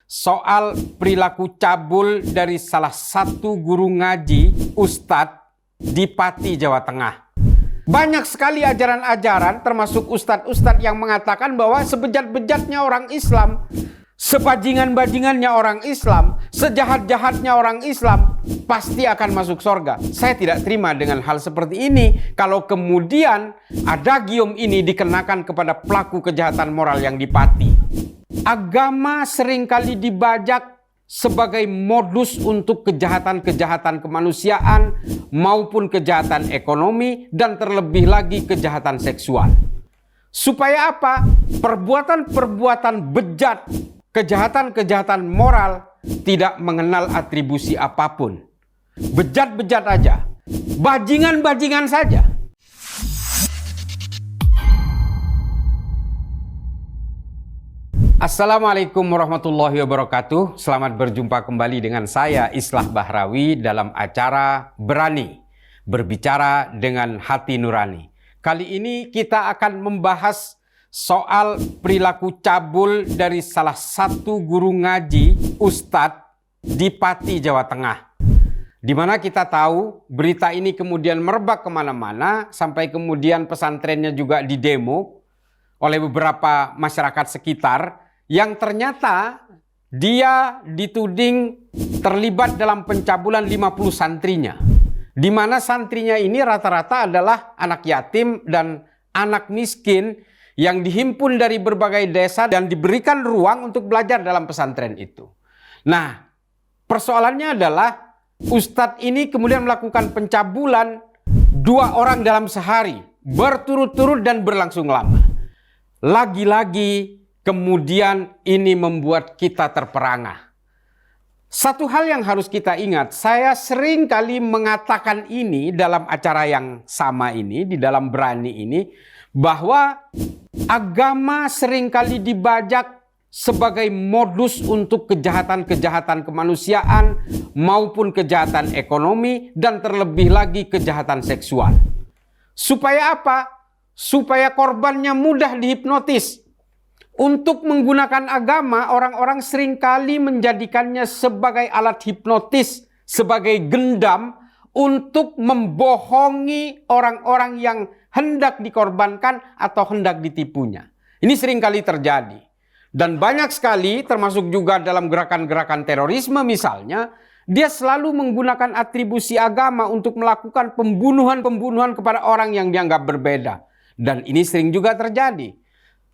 soal perilaku cabul dari salah satu guru ngaji, Ustadz di Pati, Jawa Tengah. Banyak sekali ajaran-ajaran termasuk ustadz-ustadz yang mengatakan bahwa sebejat-bejatnya orang Islam, sebajingan-bajingannya orang Islam, sejahat-jahatnya orang Islam pasti akan masuk surga. Saya tidak terima dengan hal seperti ini kalau kemudian adagium ini dikenakan kepada pelaku kejahatan moral yang di Pati. Agama seringkali dibajak sebagai modus untuk kejahatan-kejahatan kemanusiaan maupun kejahatan ekonomi dan terlebih lagi kejahatan seksual. Supaya apa? Perbuatan-perbuatan bejat, kejahatan-kejahatan moral tidak mengenal atribusi apapun. Bejat-bejat aja, bajingan-bajingan saja. Assalamualaikum warahmatullahi wabarakatuh. Selamat berjumpa kembali dengan saya Islah Bahrawi dalam acara Berani Berbicara dengan Hati Nurani. Kali ini kita akan membahas soal perilaku cabul dari salah satu guru ngaji, Ustadz di Pati, Jawa Tengah. Di mana kita tahu berita ini kemudian merebak kemana-mana sampai kemudian pesantrennya juga didemo oleh beberapa masyarakat sekitar yang ternyata dia dituding terlibat dalam pencabulan 50 santrinya. Di mana santrinya ini rata-rata adalah anak yatim dan anak miskin yang dihimpun dari berbagai desa dan diberikan ruang untuk belajar dalam pesantren itu. Nah, persoalannya adalah Ustadz ini kemudian melakukan pencabulan 2 orang dalam sehari, berturut-turut dan berlangsung lama. Lagi-lagi kemudian ini membuat kita terperangah. Satu hal yang harus kita ingat, saya sering kali mengatakan ini dalam acara yang sama ini, di dalam Berani ini, bahwa agama seringkali dibajak sebagai modus untuk kejahatan-kejahatan kemanusiaan maupun kejahatan ekonomi dan terlebih lagi kejahatan seksual. Supaya apa? Supaya korbannya mudah dihipnotis. Untuk menggunakan agama, orang-orang seringkali menjadikannya sebagai alat hipnotis, sebagai gendam untuk membohongi orang-orang yang hendak dikorbankan atau hendak ditipunya. Ini seringkali terjadi. Dan banyak sekali, termasuk juga dalam gerakan-gerakan terorisme misalnya, dia selalu menggunakan atribusi agama untuk melakukan pembunuhan-pembunuhan kepada orang yang dianggap berbeda. Dan ini sering juga terjadi.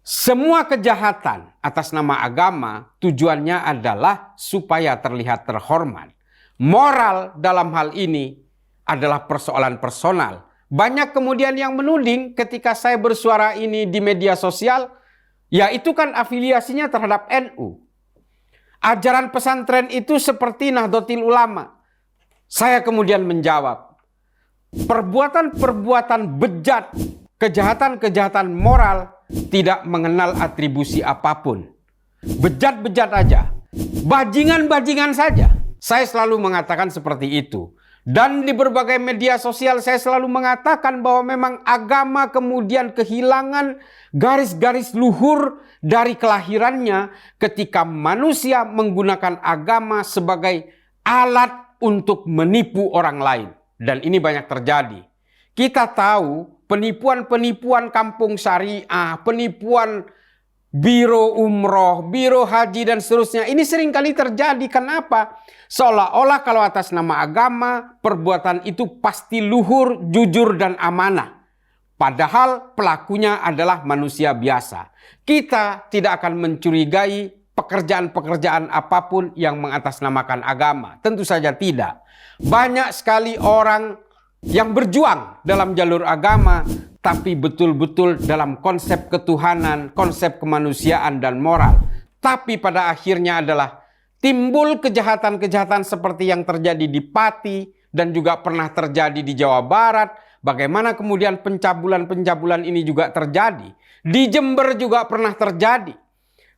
Semua kejahatan atas nama agama tujuannya adalah supaya terlihat terhormat. Moral dalam hal ini adalah persoalan personal. Banyak kemudian yang menuding ketika saya bersuara ini di media sosial, ya itu kan afiliasinya terhadap NU. Ajaran pesantren itu seperti Nahdlatul Ulama. Saya kemudian menjawab, perbuatan-perbuatan bejat, kejahatan-kejahatan moral tidak mengenal atribusi apapun. Bejat-bejat aja, bajingan-bajingan saja. Saya selalu mengatakan seperti itu. Dan di berbagai media sosial saya selalu mengatakan bahwa memang agama kemudian kehilangan garis-garis luhur dari kelahirannya ketika manusia menggunakan agama sebagai alat untuk menipu orang lain. Dan ini banyak terjadi. Kita tahu penipuan-penipuan kampung syariah, penipuan biro umroh, biro haji dan seterusnya. Ini seringkali terjadi. Kenapa? Seolah-olah kalau atas nama agama, perbuatan itu pasti luhur, jujur dan amanah. Padahal pelakunya adalah manusia biasa. Kita tidak akan mencurigai pekerjaan-pekerjaan apapun yang mengatasnamakan agama. Tentu saja tidak. Banyak sekali orang yang berjuang dalam jalur agama, tapi betul-betul dalam konsep ketuhanan, konsep kemanusiaan dan moral. Tapi pada akhirnya adalah timbul kejahatan-kejahatan seperti yang terjadi di Pati dan juga pernah terjadi di Jawa Barat. Bagaimana kemudian pencabulan-pencabulan ini juga terjadi. Di Jember juga pernah terjadi.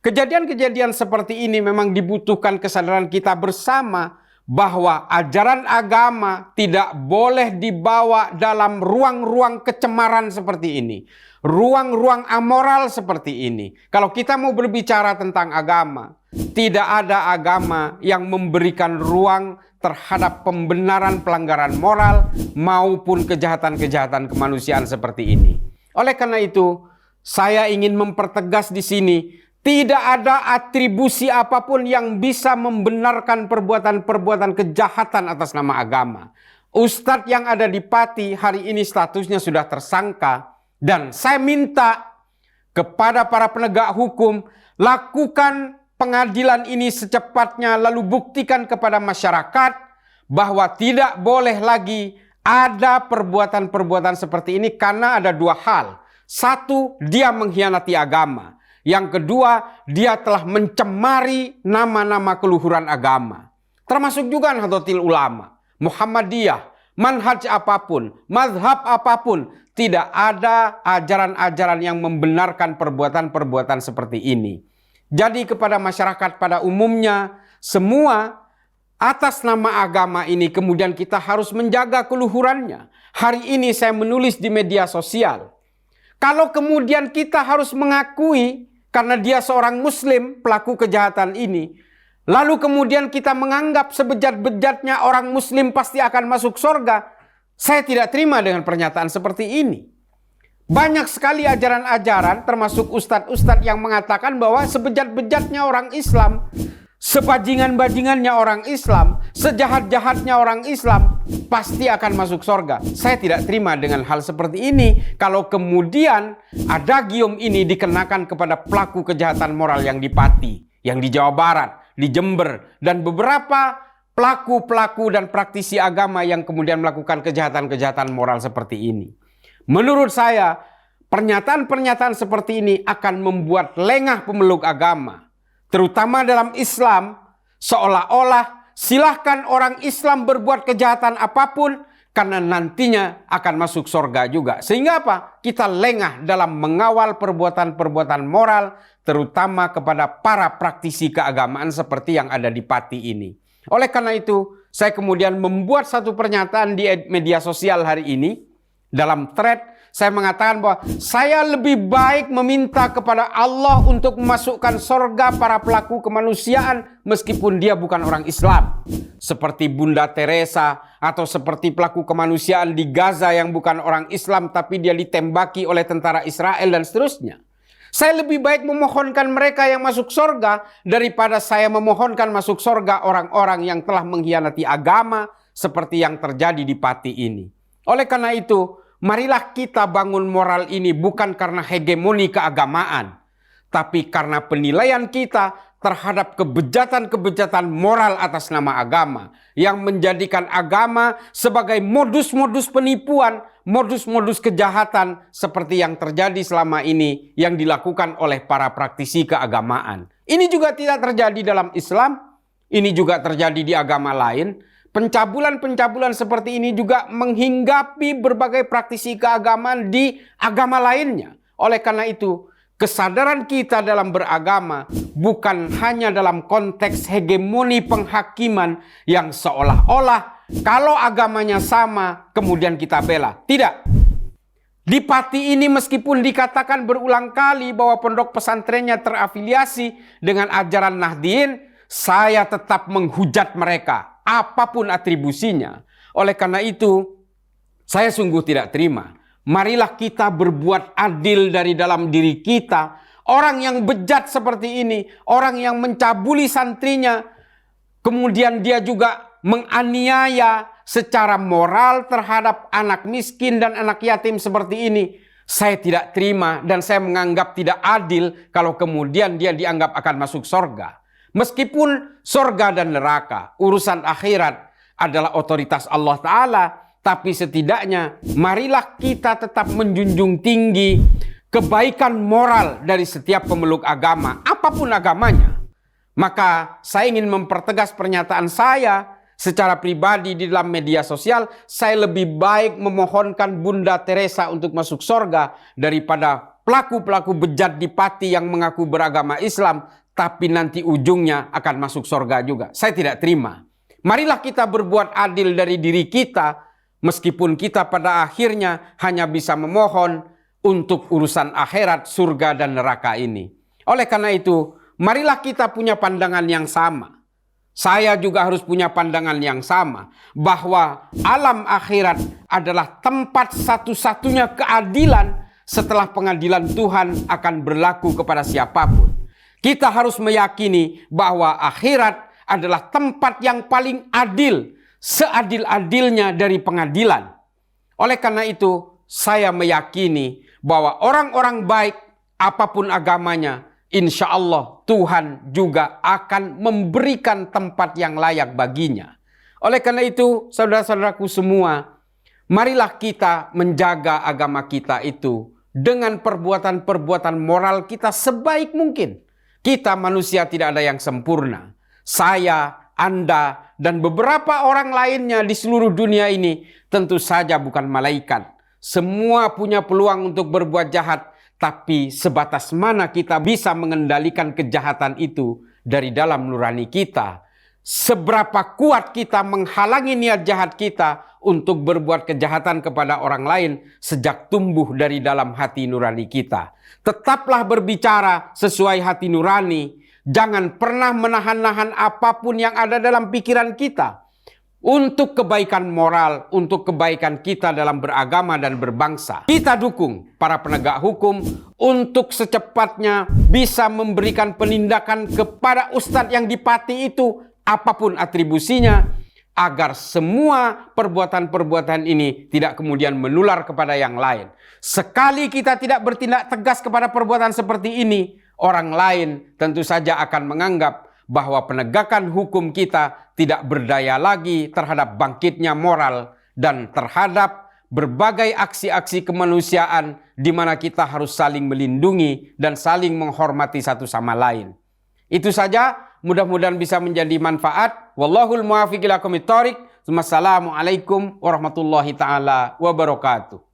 Kejadian-kejadian seperti ini memang dibutuhkan kesadaran kita bersama bahwa ajaran agama tidak boleh dibawa dalam ruang-ruang kecemaran seperti ini. Ruang-ruang amoral seperti ini. Kalau kita mau berbicara tentang agama, Tidak ada agama yang memberikan ruang terhadap pembenaran pelanggaran moral maupun kejahatan-kejahatan kemanusiaan seperti ini. Oleh karena itu, saya ingin mempertegas di sini, tidak ada atribusi apapun yang bisa membenarkan perbuatan-perbuatan kejahatan atas nama agama. Ustadz yang ada di Pati hari ini statusnya sudah tersangka, dan saya minta kepada para penegak hukum, lakukan pengadilan ini secepatnya, lalu buktikan kepada masyarakat bahwa tidak boleh lagi ada perbuatan-perbuatan seperti ini karena ada dua hal. Satu, dia mengkhianati agama. Yang kedua, dia telah mencemari nama-nama keluhuran agama. Termasuk juga Nahdlatul Ulama, Muhammadiyah, manhaj apapun, mazhab apapun, tidak ada ajaran-ajaran yang membenarkan perbuatan-perbuatan seperti ini. Jadi kepada masyarakat pada umumnya, semua atas nama agama ini kemudian kita harus menjaga keluhurannya. Hari ini saya menulis di media sosial. Kalau kemudian kita harus mengakui karena dia seorang muslim pelaku kejahatan ini, lalu kemudian kita menganggap sebejat-bejatnya orang muslim pasti akan masuk surga, saya tidak terima dengan pernyataan seperti ini. Banyak sekali ajaran-ajaran termasuk ustadz-ustadz yang mengatakan bahwa sebejat-bejatnya orang Islam, sebajingan-bajingannya orang Islam, sejahat-jahatnya orang Islam pasti akan masuk surga. Saya tidak terima dengan hal seperti ini kalau kemudian adagium ini dikenakan kepada pelaku kejahatan moral yang di Pati, yang di Jawa Barat, di Jember, dan beberapa pelaku-pelaku dan praktisi agama yang kemudian melakukan kejahatan-kejahatan moral seperti ini. Menurut saya, pernyataan-pernyataan seperti ini akan membuat lengah pemeluk agama. Terutama dalam Islam, seolah-olah silahkan orang Islam berbuat kejahatan apapun, karena nantinya akan masuk surga juga. Sehingga apa? Kita lengah dalam mengawal perbuatan-perbuatan moral, terutama kepada para praktisi keagamaan seperti yang ada di Pati ini. Oleh karena itu, saya kemudian membuat satu pernyataan di media sosial hari ini. Dalam thread, saya mengatakan bahwa saya lebih baik meminta kepada Allah untuk memasukkan surga para pelaku kemanusiaan meskipun dia bukan orang Islam. Seperti Bunda Teresa atau seperti pelaku kemanusiaan di Gaza yang bukan orang Islam tapi dia ditembaki oleh tentara Israel dan seterusnya. Saya lebih baik memohonkan mereka yang masuk surga daripada saya memohonkan masuk surga orang-orang yang telah mengkhianati agama seperti yang terjadi di Pati ini. Oleh karena itu, marilah kita bangun moral ini bukan karena hegemoni keagamaan, tapi karena penilaian kita terhadap kebejatan-kebejatan moral atas nama agama yang menjadikan agama sebagai modus-modus penipuan, modus-modus kejahatan seperti yang terjadi selama ini yang dilakukan oleh para praktisi keagamaan. Ini juga tidak terjadi dalam Islam, ini juga terjadi di agama lain. Pencabulan-pencabulan seperti ini juga menghinggapi berbagai praktisi keagamaan di agama lainnya. Oleh karena itu, kesadaran kita dalam beragama bukan hanya dalam konteks hegemoni penghakiman yang seolah-olah kalau agamanya sama kemudian kita bela. Tidak. Di Pati ini meskipun dikatakan berulang kali bahwa pondok pesantrennya terafiliasi dengan ajaran Nahdliyin, saya tetap menghujat mereka. Apapun atribusinya. Oleh karena itu, saya sungguh tidak terima. Marilah kita berbuat adil dari dalam diri kita. Orang yang bejat seperti ini, orang yang mencabuli santrinya, kemudian dia juga menganiaya secara moral terhadap anak miskin dan anak yatim seperti ini. Saya tidak terima dan saya menganggap tidak adil kalau kemudian dia dianggap akan masuk surga. Meskipun surga dan neraka, urusan akhirat adalah otoritas Allah Ta'ala, tapi setidaknya marilah kita tetap menjunjung tinggi kebaikan moral dari setiap pemeluk agama, apapun agamanya. Maka saya ingin mempertegas pernyataan saya secara pribadi di dalam media sosial, saya lebih baik memohonkan Bunda Teresa untuk masuk surga daripada pelaku-pelaku bejat di Pati yang mengaku beragama Islam, tapi nanti ujungnya akan masuk surga juga. Saya tidak terima. Marilah kita berbuat adil dari diri kita, meskipun kita pada akhirnya hanya bisa memohon untuk urusan akhirat, surga dan neraka ini. Oleh karena itu, marilah kita punya pandangan yang sama. Saya juga harus punya pandangan yang sama, bahwa alam akhirat adalah tempat satu-satunya keadilan setelah pengadilan Tuhan akan berlaku kepada siapapun. Kita harus meyakini bahwa akhirat adalah tempat yang paling adil, seadil-adilnya dari pengadilan. Oleh karena itu, saya meyakini bahwa orang-orang baik, apapun agamanya, insya Allah Tuhan juga akan memberikan tempat yang layak baginya. Oleh karena itu, saudara-saudaraku semua, marilah kita menjaga agama kita itu dengan perbuatan-perbuatan moral kita sebaik mungkin. Kita manusia tidak ada yang sempurna. Saya, Anda, dan beberapa orang lainnya di seluruh dunia ini tentu saja bukan malaikat. Semua punya peluang untuk berbuat jahat, tapi sebatas mana kita bisa mengendalikan kejahatan itu dari dalam nurani kita. Seberapa kuat kita menghalangi niat jahat kita untuk berbuat kejahatan kepada orang lain sejak tumbuh dari dalam hati nurani kita. Tetaplah berbicara sesuai hati nurani. Jangan pernah menahan-nahan apapun yang ada dalam pikiran kita. Untuk kebaikan moral, untuk kebaikan kita dalam beragama dan berbangsa. Kita dukung para penegak hukum untuk secepatnya bisa memberikan penindakan kepada ustadz yang dipati itu, apapun atribusinya, agar semua perbuatan-perbuatan ini tidak kemudian menular kepada yang lain. Sekali kita tidak bertindak tegas kepada perbuatan seperti ini, orang lain tentu saja akan menganggap bahwa penegakan hukum kita tidak berdaya lagi terhadap bangkitnya moral dan terhadap berbagai aksi-aksi kemanusiaan di mana kita harus saling melindungi dan saling menghormati satu sama lain. Itu saja, mudah-mudahan bisa menjadi manfaat. Wallahul muwaffiq ila aqwamit thoriq. Wassalamualaikum warahmatullahi taala wabarakatuh.